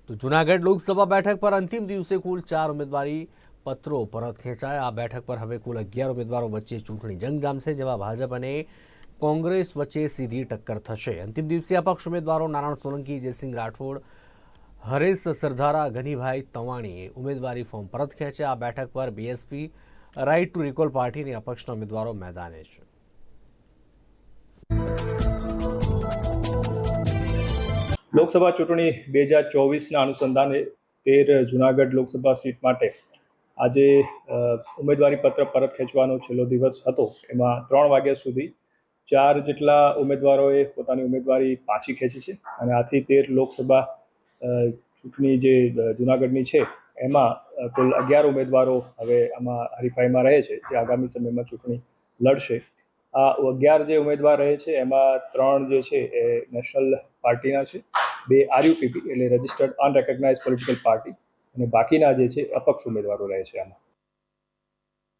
તો જૂનાગઢ લોકસભા બેઠક પર અંતિમ દિવસે કુલ 4 ઉમેદવારી પત્રો પરત ખેંચાયા। આ બેઠક પર હવે કુલ 11 ઉમેદવારો વચ્ચે ચૂંટણી જંગ જામશે, જેમાં ભાજપ અને કોંગ્રેસ વચ્ચે સીધી ટક્કર થશે। અંતિમ દિવસે અપક્ષ ઉમેદવારો નારાયણ સોલંકી, જયસિંહ રાઠોડ, હરેશ સરદારા, ગનીભાઈ તવાણીએ ઉમેદવારી ફોર્મ પરત ખેંચ્યા। આ બેઠક પર BSP, right to recall party અને અપક્ષના ઉમેદવારો મેદાને છે। લોકસભા ચૂંટણી 2024ના અનુસંધાને 13 જૂનાગઢ લોકસભા સીટ માટે આજે ઉમેદવારી પત્ર પરત ખેંચવાનો છેલ્લો દિવસ હતો। એમાં 3 વાગ્યા સુધી 4 જેટલા ઉમેદવારોએ પોતાની ઉમેદવારી પાછી ખેંચી છે અને આથી 13 લોકસભા ચૂંટણી જે જૂનાગઢની છે એમાં કુલ 11 ઉમેદવારો હવે આમાં હરીફાઈમાં રહે છે, જે આગામી સમયમાં ચૂંટણી લડશે। આ 11 જે ઉમેદવાર રહે છે એમાં 3 જે છે એ નેશનલ પાર્ટીના છે, 2 આરયુપીપી એટલે રજિસ્ટર્ડ અનરેકોગ્નાઇઝ પોલિટિકલ પાર્ટી, અને બાકીના જે છે અપક્ષ ઉમેદવારો રહે છે આમાં।